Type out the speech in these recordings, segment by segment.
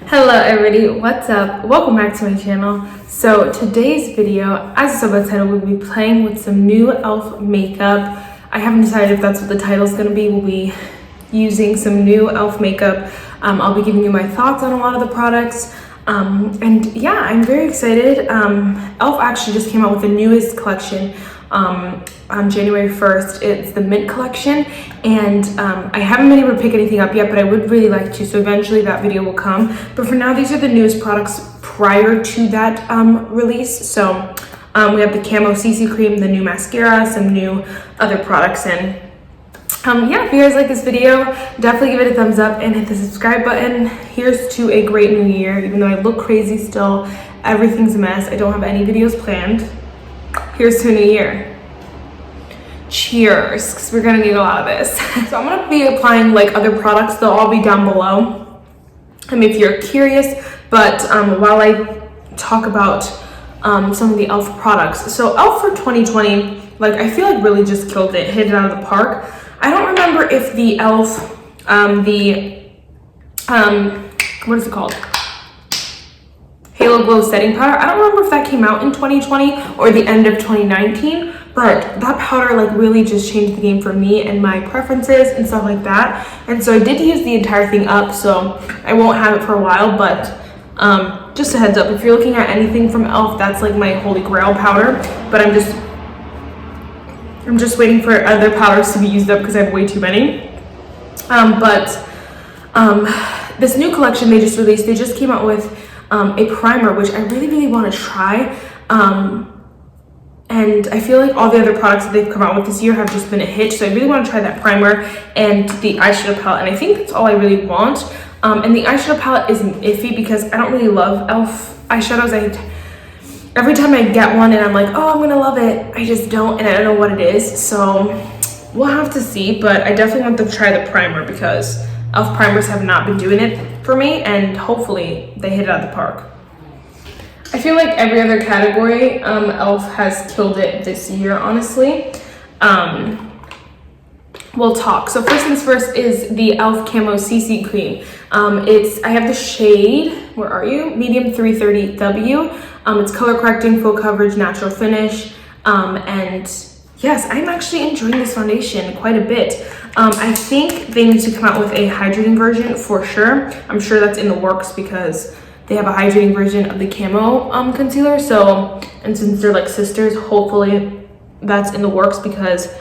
Hello everybody, what's up? Welcome back to my channel. So today's video, as I said by the title, we'll be playing with some new e.l.f. makeup. I haven't decided if that's what the title is going to be. We'll be using some new e.l.f. makeup. I'll be giving you my thoughts on a lot of the products. And yeah, I'm very excited. e.l.f. actually just came out with the newest collection on January 1st. It's the Mint collection, and I haven't been able to pick anything up yet, but I would really like to, so eventually that video will come. But for now, these are the newest products prior to that release. So we have the Camo Cc Cream, the new mascara, some new other products, and yeah, if you guys like this video, definitely give it a thumbs up and hit the subscribe button. Here's to a great new year. Even though I look crazy still, everything's a mess, I don't have any videos planned. Here's to a new year. Cheers, because we're gonna need a lot of this. So I'm gonna be applying like other products. They'll all be down below, if you're curious. But while I talk about some of the e.l.f. products, so e.l.f. for 2020, like I feel like really just killed it, hit it out of the park. I don't remember if the e.l.f. What is it called? Halo Glow Setting Powder. I don't remember if that came out in 2020 or the end of 2019, but that powder like really just changed the game for me and my preferences and stuff like that. And so I did use the entire thing up, so I won't have it for a while, but just a heads up, if you're looking at anything from e.l.f., that's like my holy grail powder. But I'm just waiting for other powders to be used up because I have way too many. This new collection they just released, they just came out with a primer, which I really want to try. And I feel like all the other products that they've come out with this year have just been a hit. So I really want to try that primer and the eyeshadow palette. And I think that's all I really want. And the eyeshadow palette is iffy because I don't really love e.l.f. eyeshadows. Every time I get one and I'm like, oh, I'm going to love it, I just don't. And I don't know what it is. So we'll have to see. But I definitely want to try the primer because e.l.f. primers have not been doing it for me, and hopefully they hit it out of the park. I feel like every other category, e.l.f. has killed it this year, honestly. We'll talk. So first things first is the e.l.f. Camo Cc Cream. I have the shade, where are you? Medium 330W. It's color correcting, full coverage, natural finish, and yes, I'm actually enjoying this foundation quite a bit. I think they need to come out with a hydrating version for sure. I'm sure that's in the works because they have a hydrating version of the Camo concealer. So, and since they're like sisters, hopefully that's in the works because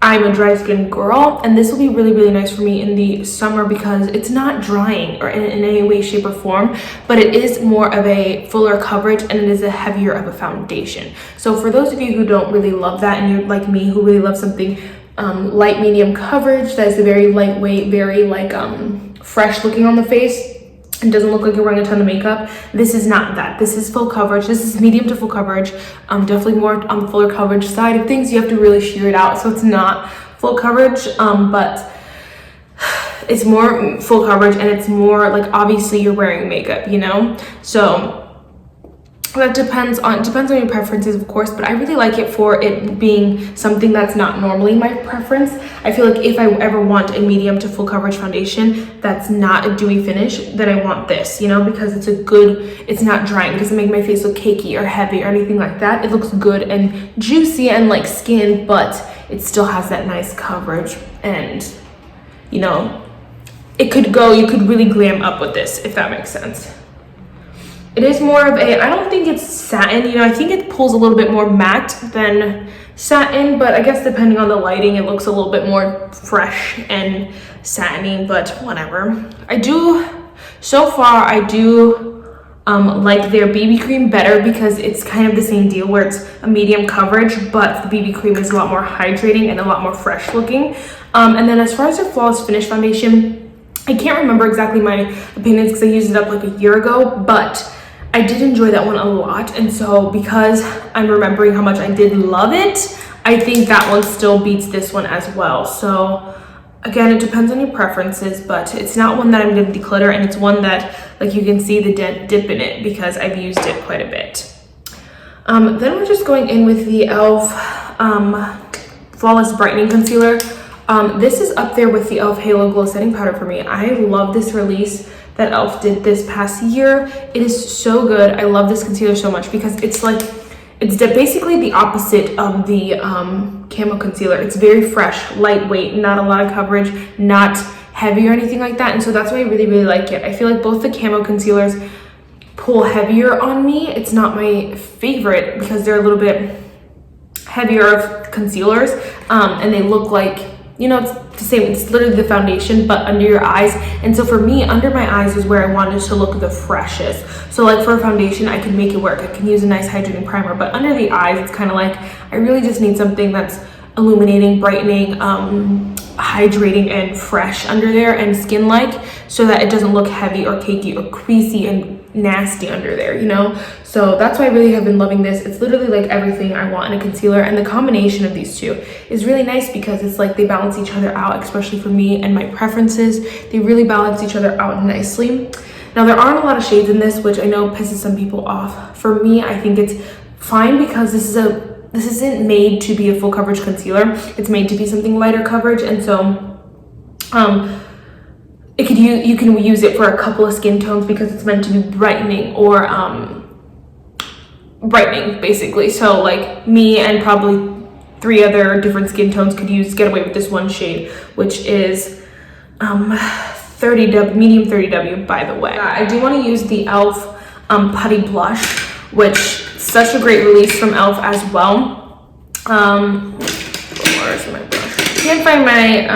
I'm a dry skin girl, and this will be really nice for me in the summer because it's not drying or in any way, shape, or form, but it is more of a fuller coverage and it is a heavier of a foundation. So for those of you who don't really love that, and you're like me who really love something light medium coverage that is very lightweight, very like fresh looking on the face and doesn't look like you're wearing a ton of makeup, this is not that. This is full coverage. This is medium to full coverage. Definitely more on the fuller coverage side of things. You have to really sheer it out, so it's not full coverage, but it's more full coverage, and it's more like obviously you're wearing makeup, you know. So that depends on your preferences, of course, but I really like it for it being something that's not normally my preference. I feel like if I ever want a medium to full coverage foundation that's not a dewy finish, then I want this, you know, because it's not drying. It doesn't make my face look cakey or heavy or anything like that. It looks good and juicy and like skin, but it still has that nice coverage, and you know, you could really glam up with this, if that makes sense. It is more of I don't think it's satin, you know, I think it pulls a little bit more matte than satin, but I guess depending on the lighting, it looks a little bit more fresh and satiny, but whatever. So far, I do like their BB cream better because it's kind of the same deal where it's a medium coverage, but the BB cream is a lot more hydrating and a lot more fresh looking. And then as far as their Flawless Finish foundation, I can't remember exactly my opinions because I used it up like a year ago, but I did enjoy that one a lot, and so because I'm remembering how much I did love it, I think that one still beats this one as well. So again, it depends on your preferences, but it's not one that I'm going to declutter, and it's one that, like, you can see the dip in it because I've used it quite a bit. Then we're just going in with the e.l.f. Flawless Brightening Concealer. This is up there with the e.l.f. Halo Glow Setting Powder for me. I love this release that e.l.f. did this past year. It is so good. I love this concealer so much because it's like, it's basically the opposite of the Camo concealer. It's very fresh, lightweight, not a lot of coverage, not heavy or anything like that. And so that's why I really, really like it. I feel like both the Camo concealers pull heavier on me. It's not my favorite because they're a little bit heavier concealers, and they look like, you know, it's the same, it's literally the foundation but under your eyes. And so for me, under my eyes is where I wanted to look the freshest. So like for a foundation, I can make it work. I can use a nice hydrating primer, but under the eyes, it's kind of like I really just need something that's illuminating, brightening, hydrating, and fresh under there, and skin like, so that it doesn't look heavy or cakey or creasy and nasty under there, you know. So that's why I really have been loving this. It's literally like everything I want in a concealer, and the combination of these two is really nice because it's like they balance each other out, especially for me and my preferences. They really balance each other out nicely. Now there aren't a lot of shades in this, which I know pisses some people off. For me, I think it's fine because this isn't made to be a full coverage concealer. It's made to be something lighter coverage, and so you can use it for a couple of skin tones because it's meant to be brightening or brightening basically. So like me and probably 3 other different skin tones could get away with this one shade, which is 30W, medium 30W, by the way. I do want to use the e.l.f. Putty Blush, which is such a great release from e.l.f. as well. Where's my brush? I can't find my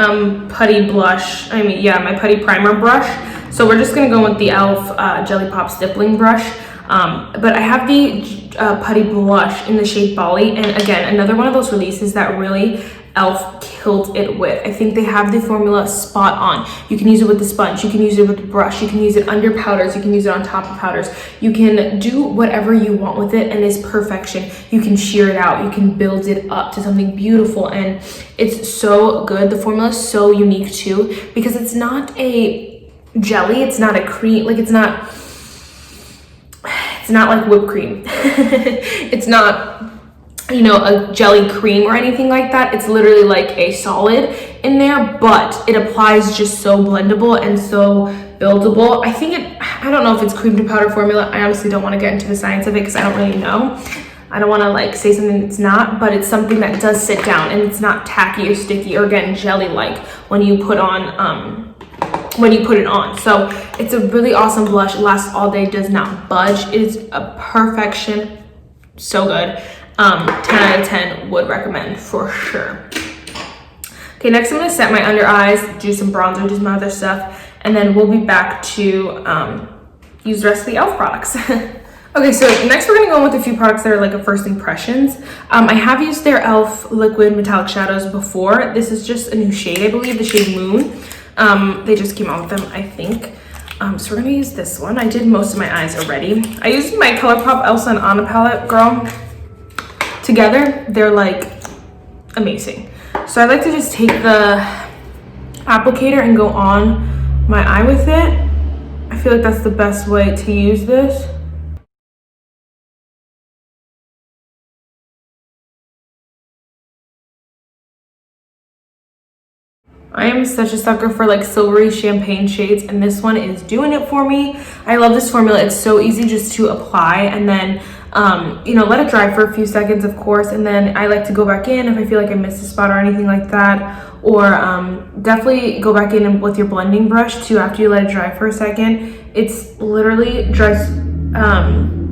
putty blush. My putty primer brush. So we're just gonna go with the e.l.f. Jelly Pop Stippling brush. But I have the putty blush in the shade Bali, and again, another one of those releases that really e.l.f. killed it with. I think they have the formula spot on. You can use it with the sponge, you can use it with the brush, you can use it under powders, you can use it on top of powders. You can do whatever you want with it, and it's perfection. You can sheer it out, you can build it up to something beautiful, and it's so good. The formula is so unique too because it's not a jelly, it's not a cream, like it's not like whipped cream. It's not, you know, a jelly cream or anything like that. It's literally like a solid in there, but it applies just so blendable and so buildable. I don't know if it's cream to powder formula. I honestly don't want to get into the science of it because I don't really know. I don't want to like say something that's not, but it's something that does sit down and it's not tacky or sticky or again jelly-like when you put on it on. So it's a really awesome blush. It lasts all day, does not budge. It is a perfection. So good. 10 out of 10 would recommend for sure. Okay, next I'm gonna set my under eyes, do some bronzer, do some other stuff, and then we'll be back to use the rest of the e.l.f. products. Okay, so next we're gonna go with a few products that are like a first impressions. I have used their e.l.f. liquid metallic shadows before. This is just a new shade, I believe, the shade Moon. They just came out with them, I think. So we're gonna use this one. I did most of my eyes already. I used my ColourPop Elsa and Anna palette, girl. Together, they're like amazing. So I like to just take the applicator and go on my eye with it. I feel like that's the best way to use this. I am such a sucker for like silvery champagne shades, and this one is doing it for me. I love this formula. It's so easy just to apply and then you know, let it dry for a few seconds, of course, and then I like to go back in if I feel like I missed a spot or anything like that, or definitely go back in with your blending brush too after you let it dry for a second. It's literally just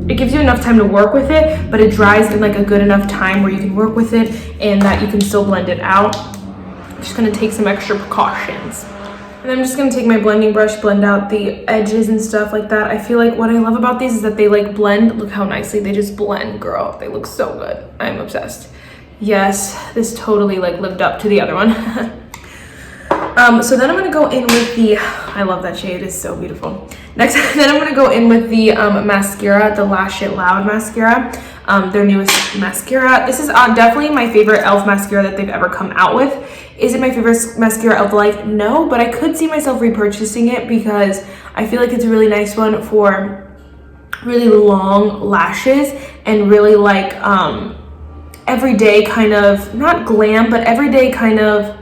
it gives you enough time to work with it, but it dries in like a good enough time where you can work with it and that you can still blend it out. I'm just gonna take some extra precautions. And I'm just gonna take my blending brush, blend out the edges and stuff like that. I feel like what I love about these is that they like blend. Look how nicely they just blend, girl. They look so good. I'm obsessed. Yes, this totally like lived up to the other one. So then I'm gonna go in with the, I love that shade, it's so beautiful. Next, then I'm gonna go in with the mascara, the Lash It Loud mascara, their newest mascara. This is definitely my favorite e.l.f. mascara that they've ever come out with. Is it my favorite mascara of life? No, but I could see myself repurchasing it because I feel like it's a really nice one for really long lashes and really like everyday kind of, not glam, but everyday kind of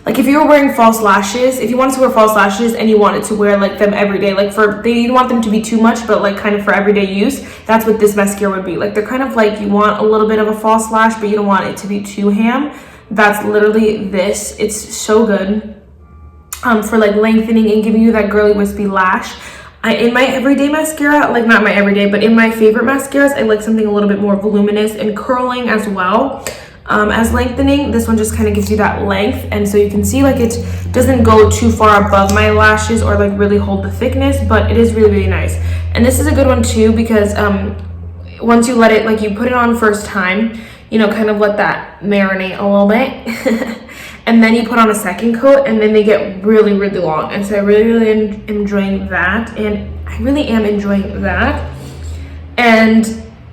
like if you were wearing false lashes, if you wanted to wear false lashes and you wanted to wear like them every day, like you don't want them to be too much, but like kind of for everyday use, that's what this mascara would be. Like they're kind of like, you want a little bit of a false lash, but you don't want it to be too ham. That's literally this. It's so good for like lengthening and giving you that girly wispy lash. In my everyday mascara, like not my everyday, but in my favorite mascaras, I like something a little bit more voluminous and curling as well. As lengthening, this one just kind of gives you that length, and so you can see like it doesn't go too far above my lashes or like really hold the thickness, but it is really, really nice. And this is a good one too, because once you let it, like you put it on first time, you know, kind of let that marinate a little bit and then you put on a second coat, and then they get really, really long. And so I really, really am enjoying that, and I really am enjoying that. And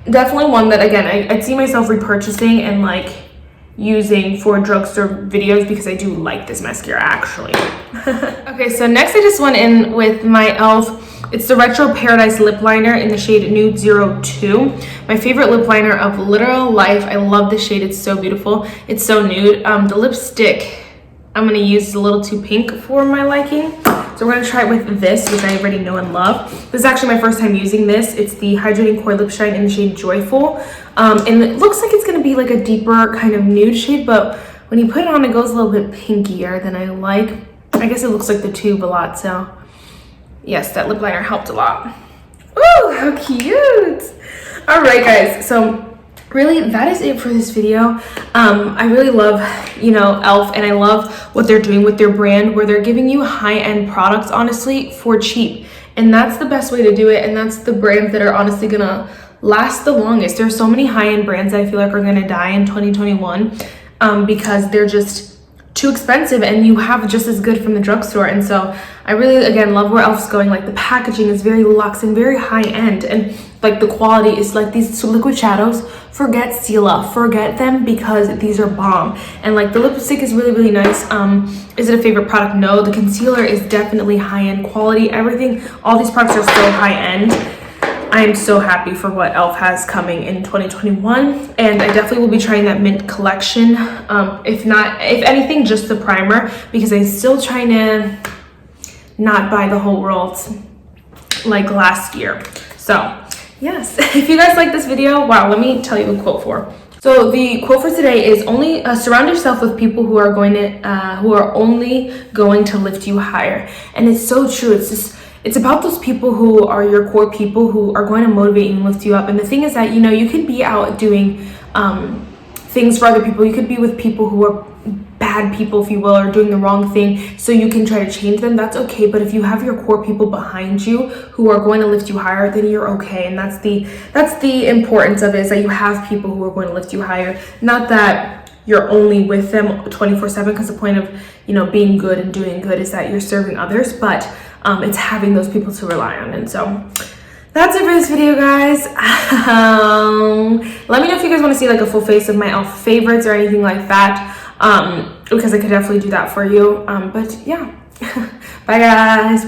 definitely one that, again, I'd see myself repurchasing and like using for drugstore videos, because I do like this mascara actually. Okay, so next I just went in with my e.l.f. It's the Retro Paradise lip liner in the shade Nude 02. My favorite lip liner of literal life. I love this shade. It's so beautiful. It's so nude. The lipstick I'm going to use is a little too pink for my liking. So we're going to try it with this, which I already know and love. This is actually my first time using this. It's the Hydrating Koi Lip Shine in the shade Joyful. And it looks like it's going to be like a deeper kind of nude shade, but when you put it on, it goes a little bit pinkier than I like. I guess it looks like the tube a lot, so yes, that lip liner helped a lot. Ooh, how cute. All right, guys, so really that is it for this video. I really love, you know, e.l.f. and I love what they're doing with their brand, where they're giving you high-end products, honestly, for cheap. And that's the best way to do it, and that's the brands that are honestly gonna last the longest. There's so many high-end brands that I feel like are gonna die in 2021 because they're just too expensive, and you have just as good from the drugstore. And so I really, again, love where e.l.f.'s going. Like the packaging is very luxe and very high-end, and like the quality is like these liquid shadows. Forget Stila, forget them, because these are bomb. And like the lipstick is really, really nice. Is it a favorite product? No. The concealer is definitely high-end quality. Everything, all these products are so high-end. I am so happy for what e.l.f. has coming in 2021, and I definitely will be trying that mint collection. If anything, just the primer, because I'm still trying to not buy the whole world like last year. So yes, if you guys like this video, wow, let me tell you a quote for. So the quote for today is only surround yourself with people who are only going to lift you higher. And it's so true. It's about those people who are your core people, who are going to motivate you and lift you up. And the thing is that, you know, you can be out doing things for other people. You could be with people who are bad people, if you will, or doing the wrong thing, so you can try to change them. That's okay. But if you have your core people behind you who are going to lift you higher, then you're okay. And that's the importance of it, is that you have people who are going to lift you higher. Not that you're only with them 24/7, because the point of, you know, being good and doing good is that you're serving others, but it's having those people to rely on. And so that's it for this video, guys. Let me know if you guys want to see like a full face of my e.l.f. favorites or anything like that, because I could definitely do that for you. But yeah, bye guys.